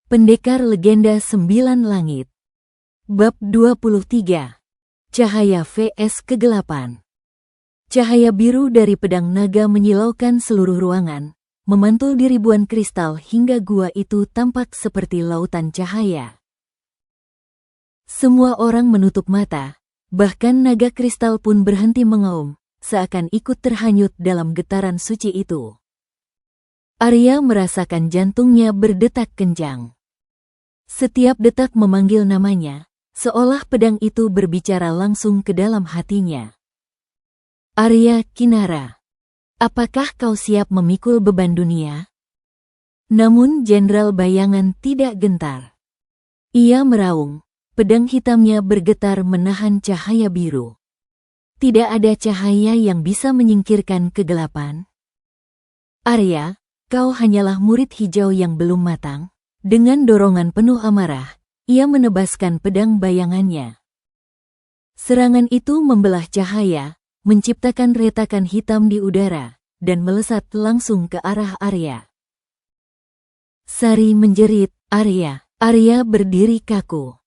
Pendekar Legenda Sembilan Langit. Bab 23. Cahaya vs Kegelapan. Cahaya biru dari pedang naga menyilaukan seluruh ruangan, memantul di ribuan kristal hingga gua itu tampak seperti lautan cahaya. Semua orang menutup mata, bahkan naga kristal pun berhenti mengaum, seakan ikut terhanyut dalam getaran suci itu. Arya merasakan jantungnya berdetak kencang. Setiap detak memanggil namanya, seolah pedang itu berbicara langsung ke dalam hatinya. Arya Kinara, apakah kau siap memikul beban dunia? Namun Jenderal Bayangan tidak gentar. Ia meraung, pedang hitamnya bergetar menahan cahaya biru. Tidak ada cahaya yang bisa menyingkirkan kegelapan. Arya, kau hanyalah murid hijau yang belum matang. Dengan dorongan penuh amarah, ia menebaskan pedang bayangannya. Serangan itu membelah cahaya, menciptakan retakan hitam di udara, dan melesat langsung ke arah Arya. Sari menjerit, "Arya!" Arya berdiri kaku.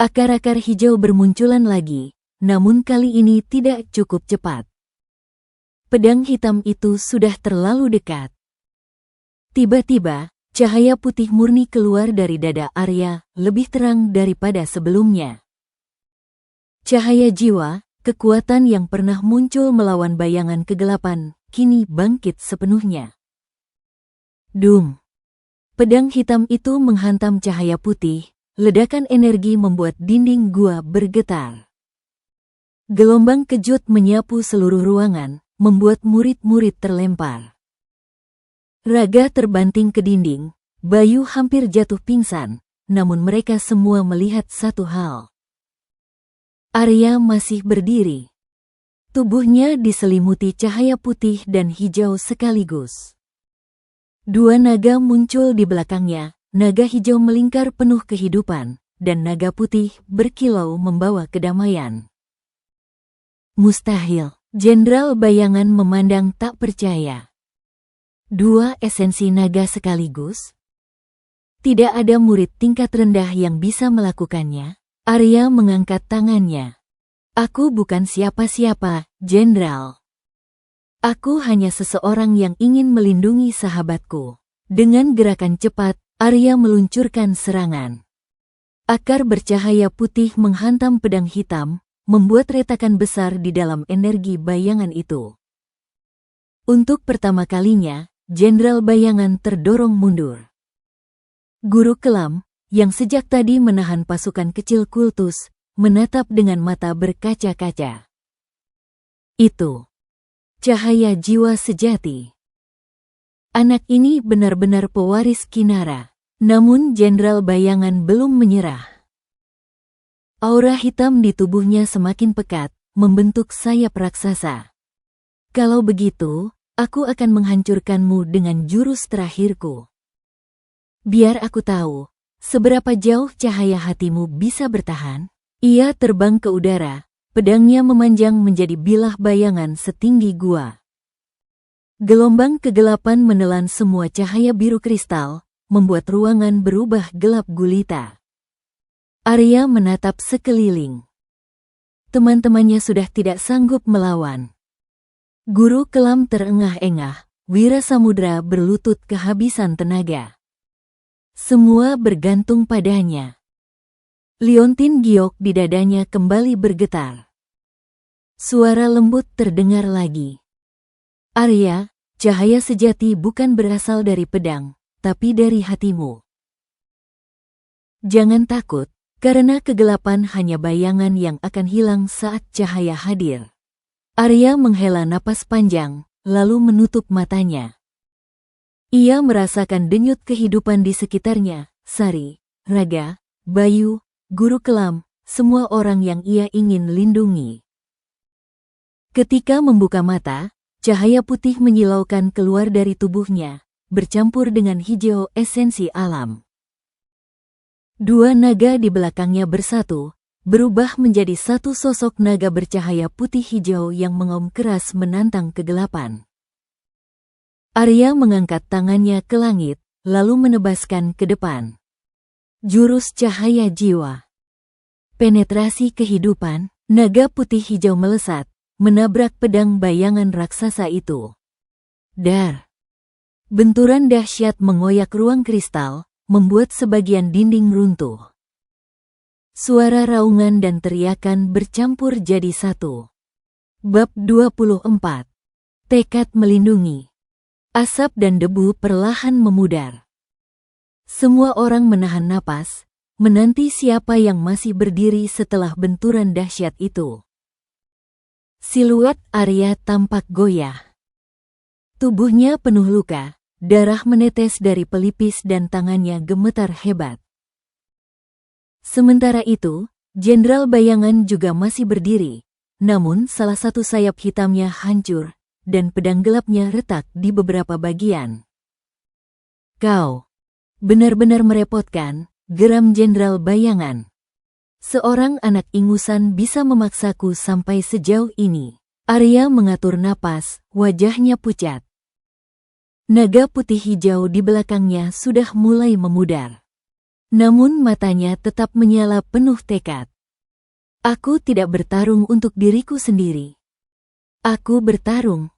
Akar-akar hijau bermunculan lagi, namun kali ini tidak cukup cepat. Pedang hitam itu sudah terlalu dekat. Tiba-tiba, cahaya putih murni keluar dari dada Arya, lebih terang daripada sebelumnya. Cahaya jiwa, kekuatan yang pernah muncul melawan bayangan kegelapan, kini bangkit sepenuhnya. Dum! Pedang hitam itu menghantam cahaya putih, ledakan energi membuat dinding gua bergetar. Gelombang kejut menyapu seluruh ruangan, membuat murid-murid terlempar. Raga terbanting ke dinding, Bayu hampir jatuh pingsan, namun mereka semua melihat satu hal. Arya masih berdiri. Tubuhnya diselimuti cahaya putih dan hijau sekaligus. Dua naga muncul di belakangnya, naga hijau melingkar penuh kehidupan, dan naga putih berkilau membawa kedamaian. Mustahil, Jenderal Bayangan memandang tak percaya. Dua esensi naga sekaligus? Tidak ada murid tingkat rendah yang bisa melakukannya. Arya mengangkat tangannya. Aku bukan siapa-siapa, Jenderal. Aku hanya seseorang yang ingin melindungi sahabatku. Dengan gerakan cepat, Arya meluncurkan serangan. Akar bercahaya putih menghantam pedang hitam, membuat retakan besar di dalam energi bayangan itu. Untuk pertama kalinya, Jenderal Bayangan terdorong mundur. Guru Kelam, yang sejak tadi menahan pasukan kecil kultus, menatap dengan mata berkaca-kaca. Itu cahaya jiwa sejati. Anak ini benar-benar pewaris Kinara. Namun Jenderal Bayangan belum menyerah. Aura hitam di tubuhnya semakin pekat, membentuk sayap raksasa. Kalau begitu, aku akan menghancurkanmu dengan jurus terakhirku. Biar aku tahu, seberapa jauh cahaya hatimu bisa bertahan. Ia terbang ke udara, pedangnya memanjang menjadi bilah bayangan setinggi gua. Gelombang kegelapan menelan semua cahaya biru kristal, membuat ruangan berubah gelap gulita. Arya menatap sekeliling. Teman-temannya sudah tidak sanggup melawan. Guru Kelam terengah-engah, Wira Samudra berlutut kehabisan tenaga. Semua bergantung padanya. Liontin giok di dadanya kembali bergetar. Suara lembut terdengar lagi. Arya, cahaya sejati bukan berasal dari pedang, tapi dari hatimu. Jangan takut, karena kegelapan hanya bayangan yang akan hilang saat cahaya hadir. Arya menghela napas panjang, lalu menutup matanya. Ia merasakan denyut kehidupan di sekitarnya, Sari, Raga, Bayu, Guru Kelam, semua orang yang ia ingin lindungi. Ketika membuka mata, cahaya putih menyilaukan keluar dari tubuhnya, bercampur dengan hijau esensi alam. Dua naga di belakangnya bersatu, berubah menjadi satu sosok naga bercahaya putih hijau yang mengaum keras menantang kegelapan. Arya mengangkat tangannya ke langit, lalu menebaskan ke depan. Jurus cahaya jiwa. Penetrasi kehidupan, naga putih hijau melesat, menabrak pedang bayangan raksasa itu. Dar. Benturan dahsyat mengoyak ruang kristal, membuat sebagian dinding runtuh. Suara raungan dan teriakan bercampur jadi satu. Bab 24. Tekad melindungi. Asap dan debu perlahan memudar. Semua orang menahan napas, menanti siapa yang masih berdiri setelah benturan dahsyat itu. Siluet Arya tampak goyah. Tubuhnya penuh luka, darah menetes dari pelipis dan tangannya gemetar hebat. Sementara itu, Jenderal Bayangan juga masih berdiri, namun salah satu sayap hitamnya hancur, dan pedang gelapnya retak di beberapa bagian. Kau benar-benar merepotkan, geram Jenderal Bayangan. Seorang anak ingusan bisa memaksaku sampai sejauh ini. Arya mengatur napas, wajahnya pucat. Naga putih hijau di belakangnya sudah mulai memudar. Namun matanya tetap menyala penuh tekad. Aku tidak bertarung untuk diriku sendiri. Aku bertarung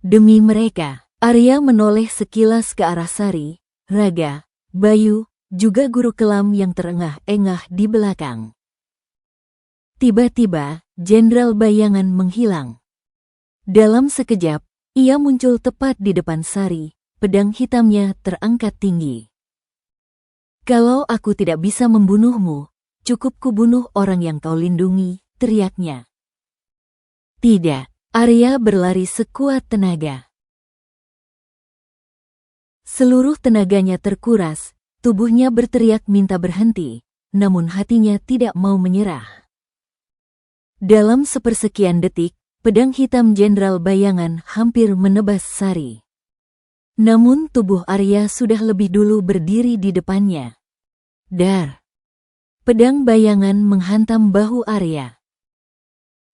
demi mereka. Arya menoleh sekilas ke arah Sari, Raga, Bayu, juga guru kelam yang terengah-engah di belakang. Tiba-tiba, Jenderal Bayangan menghilang. Dalam sekejap, ia muncul tepat di depan Sari, pedang hitamnya terangkat tinggi. Kalau aku tidak bisa membunuhmu, cukup kubunuh orang yang kau lindungi, teriaknya. Tidak, Arya berlari sekuat tenaga. Seluruh tenaganya terkuras, tubuhnya berteriak minta berhenti, namun hatinya tidak mau menyerah. Dalam sepersekian detik, pedang hitam Jenderal Bayangan hampir menebas Sari. Namun tubuh Arya sudah lebih dulu berdiri di depannya. Dar. Pedang bayangan menghantam bahu Arya.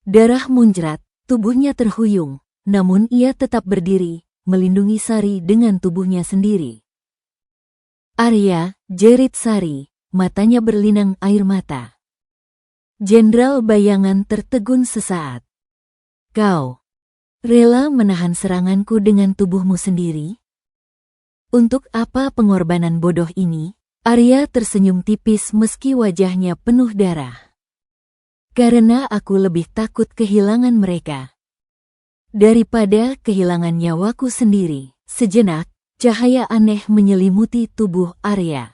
Darah muncrat, tubuhnya terhuyung, namun ia tetap berdiri, melindungi Sari dengan tubuhnya sendiri. Arya, jerit Sari, matanya berlinang air mata. Jenderal Bayangan tertegun sesaat. Kau rela menahan seranganku dengan tubuhmu sendiri? Untuk apa pengorbanan bodoh ini? Arya tersenyum tipis meski wajahnya penuh darah. Karena aku lebih takut kehilangan mereka daripada kehilangan nyawaku sendiri. Sejenak, cahaya aneh menyelimuti tubuh Arya.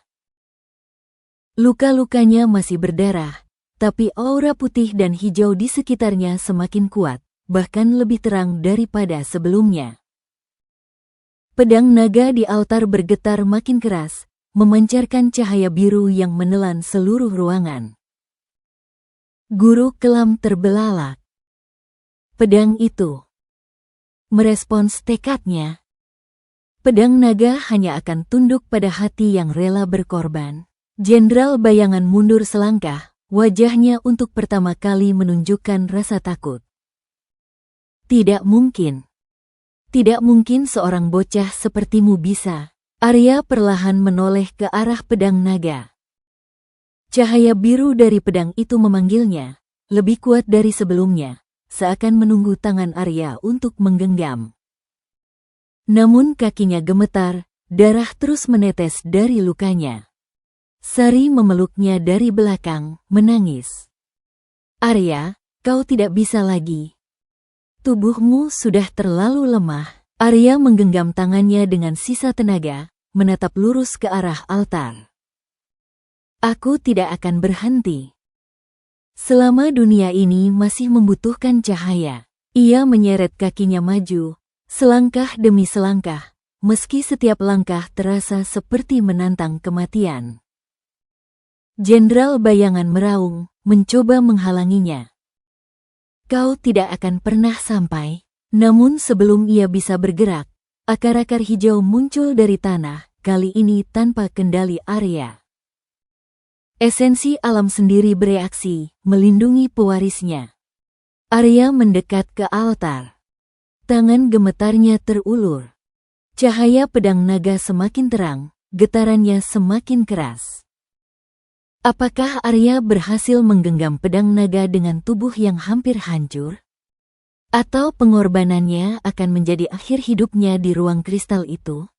Luka-lukanya masih berdarah, tapi aura putih dan hijau di sekitarnya semakin kuat, bahkan lebih terang daripada sebelumnya. Pedang naga di altar bergetar makin keras, memancarkan cahaya biru yang menelan seluruh ruangan. Guru kelam terbelalak. Pedang itu merespons tekadnya. Pedang naga hanya akan tunduk pada hati yang rela berkorban. Jenderal Bayangan mundur selangkah, wajahnya untuk pertama kali menunjukkan rasa takut. Tidak mungkin. Tidak mungkin seorang bocah sepertimu bisa. Arya perlahan menoleh ke arah pedang naga. Cahaya biru dari pedang itu memanggilnya, lebih kuat dari sebelumnya, seakan menunggu tangan Arya untuk menggenggam. Namun kakinya gemetar, darah terus menetes dari lukanya. Sari memeluknya dari belakang, menangis. Arya, kau tidak bisa lagi. Tubuhmu sudah terlalu lemah. Arya menggenggam tangannya dengan sisa tenaga, menatap lurus ke arah altar. Aku tidak akan berhenti. Selama dunia ini masih membutuhkan cahaya. Ia menyeret kakinya maju, selangkah demi selangkah, meski setiap langkah terasa seperti menantang kematian. Jenderal Bayangan meraung, mencoba menghalanginya. Kau tidak akan pernah sampai. Namun sebelum ia bisa bergerak, akar-akar hijau muncul dari tanah, kali ini tanpa kendali Arya. Esensi alam sendiri bereaksi, melindungi pewarisnya. Arya mendekat ke altar. Tangan gemetarnya terulur. Cahaya pedang naga semakin terang, getarannya semakin keras. Apakah Arya berhasil menggenggam pedang naga dengan tubuh yang hampir hancur? Atau pengorbanannya akan menjadi akhir hidupnya di ruang kristal itu?